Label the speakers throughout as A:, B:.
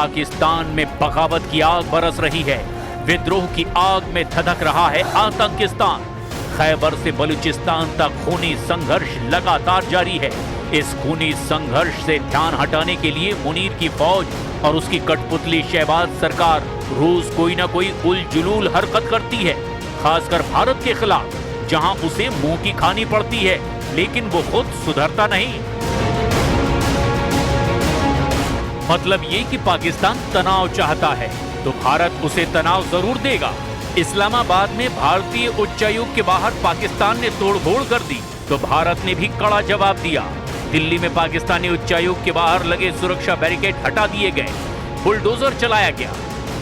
A: पाकिस्तान में बगावत की आग बरस रही है। विद्रोह की आग में धधक रहा है आतंकिस्तान। खैबर से बलूचिस्तान तक खूनी संघर्ष लगातार जारी है। इस खूनी संघर्ष से ध्यान हटाने के लिए मुनीर की फौज और उसकी कठपुतली शहबाज सरकार रोज कोई ना कोई उलझुल हरकत करती है, खासकर भारत के खिलाफ, जहां उसे मुंह की खानी पड़ती है, लेकिन वो खुद सुधरता नहीं। मतलब ये कि पाकिस्तान तनाव चाहता है तो भारत उसे तनाव जरूर देगा। इस्लामाबाद में भारतीय उच्चायुक्त के बाहर पाकिस्तान ने तोड़फोड़ कर दी तो भारत ने भी कड़ा जवाब दिया। दिल्ली में पाकिस्तानी उच्चायुक्त के बाहर लगे सुरक्षा बैरिकेड हटा दिए गए, बुलडोजर चलाया गया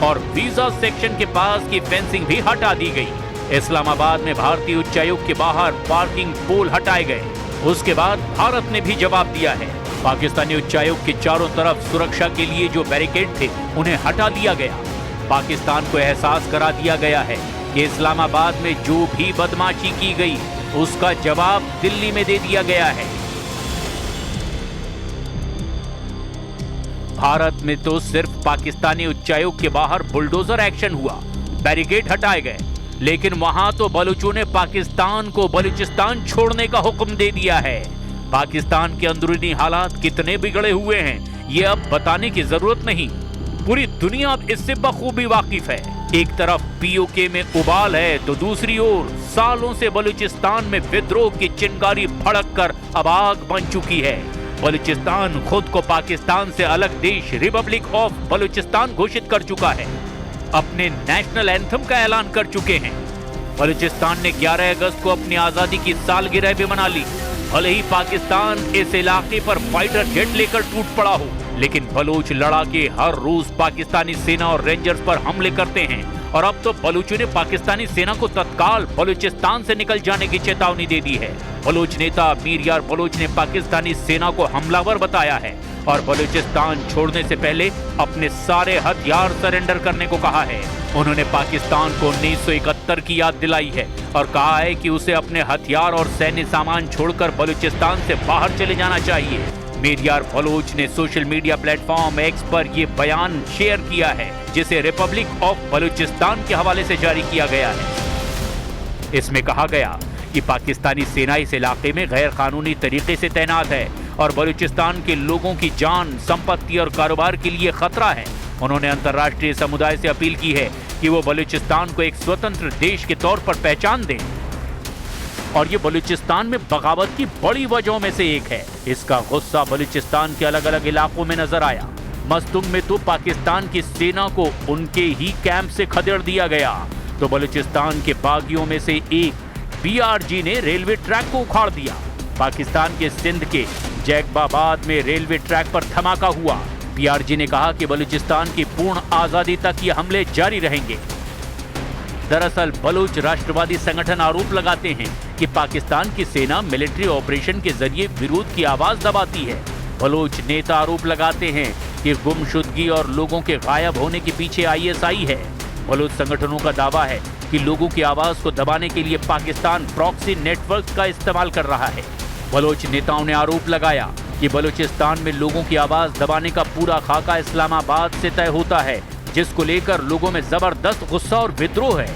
A: और वीजा सेक्शन के पास की फेंसिंग भी हटा दी गई। इस्लामाबाद में भारतीय उच्चायुक्त के बाहर पार्किंग पोल हटाए गए। उसके बाद भारत ने भी जवाब दिया है। पाकिस्तानी उच्चायुक्त के चारों तरफ सुरक्षा के लिए जो बैरिकेड थे उन्हें हटा दिया गया। पाकिस्तान को एहसास करा दिया गया है कि इस्लामाबाद में जो भी बदमाशी की गई उसका जवाब दिल्ली में दे दिया गया है। भारत में तो सिर्फ पाकिस्तानी उच्चायुक्त के बाहर बुलडोजर एक्शन हुआ, बैरिकेड हटाए गए, लेकिन वहां तो बलूचों ने पाकिस्तान को बलूचिस्तान छोड़ने का हुक्म दे दिया है। पाकिस्तान के अंदरूनी हालात कितने बिगड़े हुए हैं ये अब बताने की जरूरत नहीं, पूरी दुनिया अब इससे बखूबी वाकिफ है। एक तरफ पीओके में उबाल है तो दूसरी ओर सालों से बलूचिस्तान में विद्रोह की चिंगारी भड़क कर अब आग बन चुकी है। बलूचिस्तान खुद को पाकिस्तान से अलग देश रिपब्लिक ऑफ बलूचिस्तान घोषित कर चुका है, अपने नेशनल एंथम का ऐलान कर चुके हैं। बलूचिस्तान ने 11 अगस्त को अपनी आजादी की सालगिरह भी मना ली। भले ही पाकिस्तान इस इलाके पर फाइटर जेट लेकर टूट पड़ा हो, लेकिन बलूच लड़ाके हर रोज पाकिस्तानी सेना और रेंजर्स पर हमले करते हैं और अब तो बलूचों ने पाकिस्तानी सेना को तत्काल बलूचिस्तान से निकल जाने की चेतावनी दे दी है। बलूच नेता मीर यार बलूच ने पाकिस्तानी सेना को हमलावर बताया है और बलूचिस्तान छोड़ने से पहले अपने सारे हथियार सरेंडर करने को कहा है। उन्होंने पाकिस्तान को 1971 की याद दिलाई है और कहा है कि उसे अपने हथियार और सैन्य सामान छोड़कर बलूचिस्तान से बाहर चले जाना चाहिए। मीर यार बलूच ने सोशल मीडिया प्लेटफॉर्म एक्स पर यह बयान शेयर किया है, जिसे रिपब्लिक ऑफ बलूचिस्तान के हवाले से जारी किया गया है। इसमें कहा गया कि पाकिस्तानी सेना इस इलाके में गैर कानूनी तरीके से तैनात है और बलूचिस्तान के लोगों की जान, संपत्ति और कारोबार के लिए खतरा है। उन्होंने अंतर्राष्ट्रीय समुदाय से अपील की है कि वो बलूचिस्तान को एक स्वतंत्र देश के तौर पर पहचान दें और ये बलूचिस्तान में बगावत की बड़ी वजहों में से एक है। इसका गुस्सा बलूचिस्तान के अलग अलग इलाकों में नजर आया। मस्तुंग में तो पाकिस्तान की सेना को उनके ही कैंप से खदेड़ दिया गया, तो बलूचिस्तान के बागियों में से एक बीआरजी ने रेलवे ट्रैक को उखाड़ दिया। पाकिस्तान के सिंध के जैकबाबाद में रेलवे ट्रैक पर धमाका हुआ। बीआरजी ने कहा कि बलूचिस्तान की पूर्ण आजादी तक ये हमले जारी रहेंगे। दरअसल बलूच राष्ट्रवादी संगठन आरोप लगाते हैं कि पाकिस्तान की सेना मिलिट्री ऑपरेशन के जरिए विरोध की आवाज दबाती है। बलूच नेता आरोप लगाते हैं कि गुमशुदगी और लोगों के गायब होने के पीछे आईएसआई है। बलूच संगठनों का दावा है कि लोगों की आवाज को दबाने के लिए पाकिस्तान प्रॉक्सी नेटवर्क का इस्तेमाल कर रहा है। बलूच नेताओं ने आरोप लगाया कि बलूचिस्तान में लोगों की आवाज दबाने का पूरा खाका इस्लामाबाद से तय होता है, जिसको लेकर लोगों में जबरदस्त गुस्सा और विद्रोह है।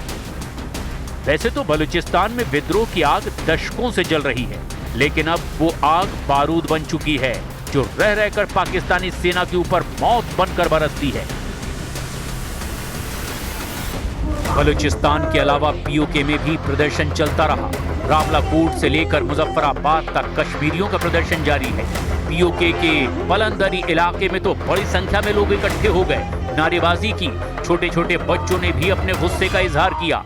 A: वैसे तो बलूचिस्तान में विद्रोह की आग दशकों से जल रही है, लेकिन अब वो आग बारूद बन चुकी है जो रह रहकर पाकिस्तानी सेना के ऊपर मौत बनकर बरसती है। बलूचिस्तान के अलावा पीओके में भी प्रदर्शन चलता रहा। रावलाकोट से लेकर मुजफ्फराबाद तक कश्मीरियों का प्रदर्शन जारी है। पीओके के पलंदरी इलाके में तो बड़ी संख्या में लोग इकट्ठे हो गए, नारेबाजी की। छोटे छोटे बच्चों ने भी अपने गुस्से का इजहार किया।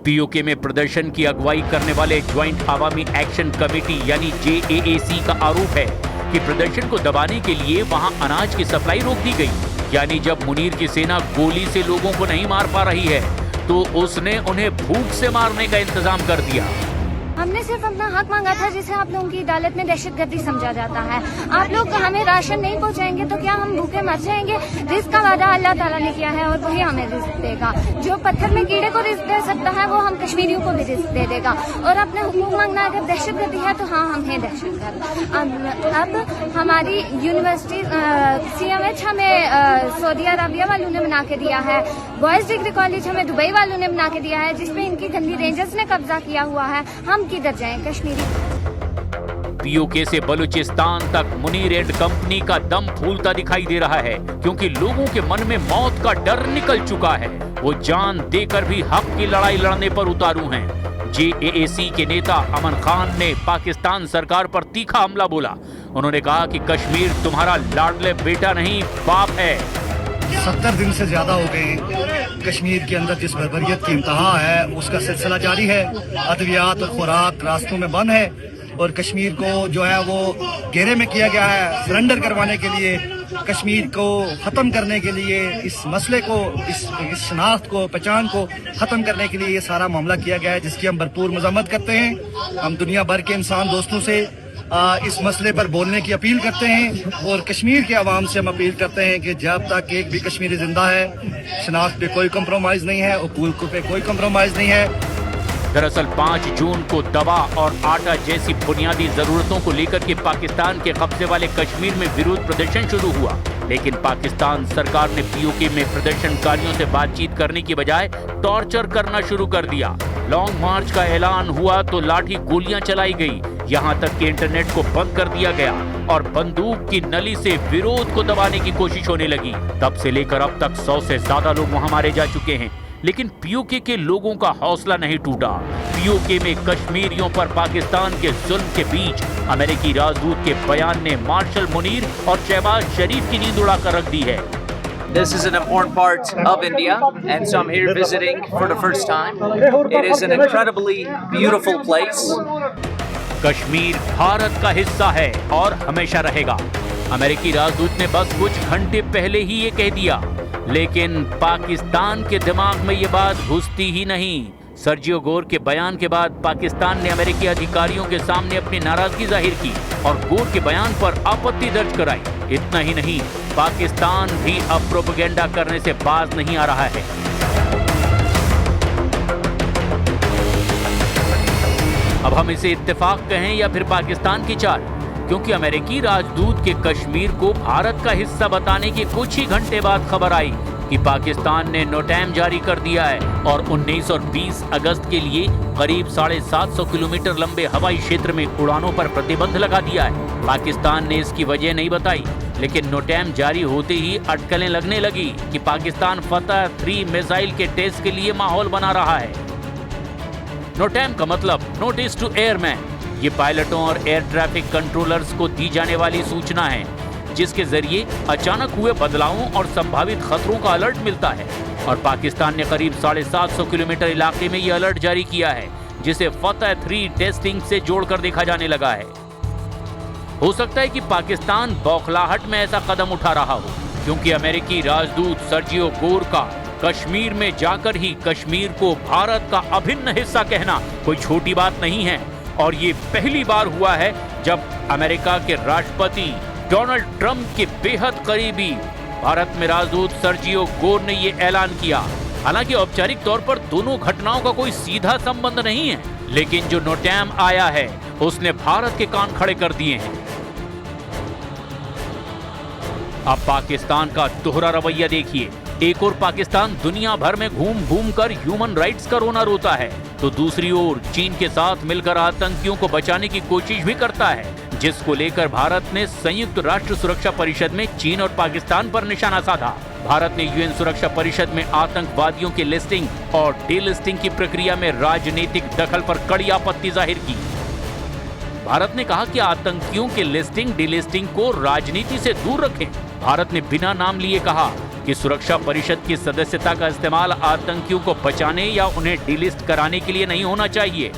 A: पीओके में प्रदर्शन की अगुवाई करने वाले ज्वाइंट अवामी एक्शन कमेटी यानी JAAC का आरोप है कि प्रदर्शन को दबाने के लिए वहां अनाज की सप्लाई रोक दी गई। यानी जब मुनीर की सेना गोली से लोगों को नहीं मार पा रही है तो उसने उन्हें भूख से मारने का इंतजाम कर दिया।
B: हमने सिर्फ अपना हक मांगा था, जिसे आप लोगों की अदालत में दहशतगर्दी समझा जाता है। आप लोग हमें राशन नहीं पहुंचाएंगे तो क्या हम भूखे मर जाएंगे? रिस्क का वादा अल्लाह ताला ने किया है और वही हमें रिस्क देगा। जो पत्थर में कीड़े को रिस्क दे सकता है वो हम कश्मीरियों को भी रिस्क दे देगा। और अपने हुकूक मांगना अगर दहशतगर्दी है तो हाँ, हम हैं दहशतगर्द। अब हमारी यूनिवर्सिटी CMH हमें सऊदी अरबिया वालों ने बना के दिया है, बॉयज डिग्री कॉलेज हमें दुबई वालों ने बना के दिया है, जिसपे इनकी गंदी रेंजर्स ने कब्जा किया हुआ है। हम किधर जाएं कश्मीरी?
A: पीओके से बलूचिस्तान तक मुनीर एंड कंपनी का दम फूलता दिखाई दे रहा है, क्योंकि लोगों के मन में मौत का डर निकल चुका है। वो जान देकर भी हक की लड़ाई लड़ने पर उतारू हैं। JAAC के नेता अमन खान ने पाकिस्तान सरकार पर तीखा हमला बोला। उन्होंने कहा कि कश्मीर तुम्हारा लाडले बेटा नहीं, बाप है।
C: 70 दिन से ज्यादा हो गए कश्मीर के अंदर जिस बर्बरियत की इंतहा है उसका सिलसिला जारी है। अद्वियात और खुराक रास्तों में बंद है और कश्मीर को जो है वो घेरे में किया गया है। सरेंडर करवाने के लिए, कश्मीर को खत्म करने के लिए, इस मसले को, इस शनाख्त को, पहचान को खत्म करने के लिए ये सारा मामला किया गया है, जिसकी हम भरपूर मजम्मत करते हैं। हम दुनिया भर के इंसान दोस्तों से इस मसले पर बोलने की अपील करते हैं और कश्मीर के अवाम से हम अपील करते हैं कि जब तक एक भी कश्मीरी जिंदा है, शनाख्त पे कोई कम्प्रोमाइज नहीं है, हुकूक पे कोई कम्प्रोमाइज नहीं है।
A: दरअसल 5 जून को दवा और आटा जैसी बुनियादी जरूरतों को लेकर के पाकिस्तान के कब्जे वाले कश्मीर में विरोध प्रदर्शन शुरू हुआ, लेकिन पाकिस्तान सरकार ने पीओके में प्रदर्शनकारियों से बातचीत करने की बजाय टॉर्चर करना शुरू कर दिया। लॉन्ग मार्च का ऐलान हुआ तो लाठी गोलियां चलाई गई, यहाँ तक कि इंटरनेट को बंद कर दिया गया और बंदूक की नली से विरोध को दबाने की कोशिश होने लगी। तब से लेकर अब तक 100 से ज्यादा लोग वहां मारे जा चुके हैं, लेकिन पीओके के लोगों का हौसला नहीं टूटा। पीओके में कश्मीरियों पर पाकिस्तान के जुल्म के बीच अमेरिकी राजदूत के बयान ने मार्शल मुनीर और शहबाज शरीफ की नींद उड़ाकर रख दी है।
D: This is an important part of India, and so I'm here visiting for the first time. It is an incredibly beautiful place.
A: Kashmir Bharat का हिस्सा है और हमेशा रहेगा। अमेरिकी राजदूत ने बस कुछ घंटे पहले ही ये कह दिया, लेकिन पाकिस्तान के दिमाग में ये बात घुसती ही नहीं। सर्जियो गोर के बयान के बाद पाकिस्तान ने अमेरिकी अधिकारियों के सामने अपनी नाराजगी जाहिर की और गोर के बयान पर आपत्ति दर्ज कराई। इतना ही नहीं, पाकिस्तान भी अब प्रोपेगेंडा करने से बाज नहीं आ रहा है। अब हम इसे इत्तेफाक कहें या फिर पाकिस्तान की चाल, क्योंकि अमेरिकी राजदूत के कश्मीर को भारत का हिस्सा बताने के कुछ ही घंटे बाद खबर आई कि पाकिस्तान ने नोटैम जारी कर दिया है और 19 और 20 अगस्त के लिए करीब 750 किलोमीटर लंबे हवाई क्षेत्र में उड़ानों पर प्रतिबंध लगा दिया है। पाकिस्तान ने इसकी वजह नहीं बताई, लेकिन नोटैम जारी होते ही अटकलें लगने लगी कि पाकिस्तान फतह 3 मिसाइल के टेस्ट के लिए माहौल बना रहा है। नोटैम का मतलब नोटिस टू एयरमैन। ये पायलटों और एयर ट्रैफिक कंट्रोलर्स को दी जाने वाली सूचना है, जिसके जरिए अचानक हुए बदलावों और संभावित खतरों का अलर्ट मिलता है। और पाकिस्तान ने करीब 750 किलोमीटर इलाके में ये अलर्ट जारी किया है, जिसे फतह 3 टेस्टिंग से जोड़कर देखा जाने लगा है। हो सकता है कि पाकिस्तान बौखलाहट में ऐसा कदम उठा रहा हो, क्योंकि अमेरिकी राजदूत सर्जियो गोर का कश्मीर में जाकर ही कश्मीर को भारत का अभिन्न हिस्सा कहना कोई छोटी बात नहीं है। और ये पहली बार हुआ है जब अमेरिका के राष्ट्रपति डोनाल्ड ट्रंप के बेहद करीबी भारत में राजदूत सर्जियो गोर ने ये ऐलान किया। हालांकि औपचारिक तौर पर दोनों घटनाओं का कोई सीधा संबंध नहीं है, लेकिन जो नोटैम आया है उसने भारत के कान खड़े कर दिए हैं। अब पाकिस्तान का दोहरा रवैया देखिए। एक ओर पाकिस्तान दुनिया भर में घूम घूम कर ह्यूमन राइट्स का रोना रोता है, तो दूसरी ओर चीन के साथ मिलकर आतंकियों को बचाने की कोशिश भी करता है, जिसको लेकर भारत ने संयुक्त राष्ट्र सुरक्षा परिषद में चीन और पाकिस्तान पर निशाना साधा। भारत ने यूएन सुरक्षा परिषद में आतंकवादियों की लिस्टिंग और डीलिस्टिंग की प्रक्रिया में राजनीतिक दखल पर कड़ी आपत्ति जाहिर की। भारत ने कहा कि आतंकियों के लिस्टिंग डीलिस्टिंग को राजनीति से दूर रखें। भारत ने बिना नाम लिए कहा कि सुरक्षा परिषद की सदस्यता का इस्तेमाल आतंकियों को बचाने या उन्हें डिलिस्ट कराने के लिए नहीं होना चाहिए।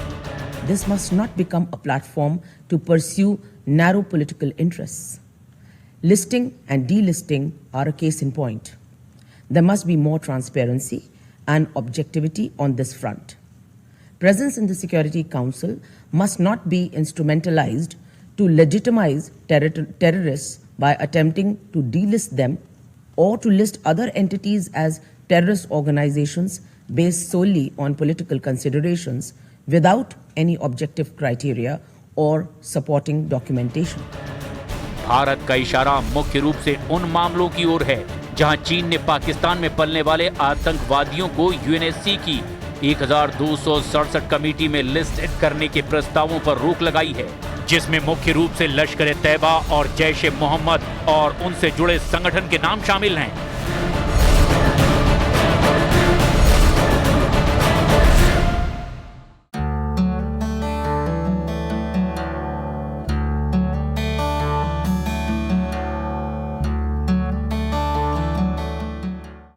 E: This must not become a platform to pursue narrow political interests. Listing and delisting are a case in point. There must be more transparency and objectivity on this front. Presence in the Security Council must not be instrumentalized to legitimize terrorists by attempting to delist them or to list other entities as terrorist organizations based solely on political considerations without any objective criteria or supporting documentation.
A: Bharat का इशारा मुख्य रूप से उन मामलों की ओर है जहां चीन ने पाकिस्तान में पलने वाले आतंकवादियों को यूएनएससी की 1267 कमेटी में लिस्ट करने के प्रस्तावों पर रोक लगाई है, जिसमें मुख्य रूप से लश्कर-ए-तैयबा और जैश-ए-मोहम्मद और उनसे जुड़े संगठन के नाम शामिल हैं।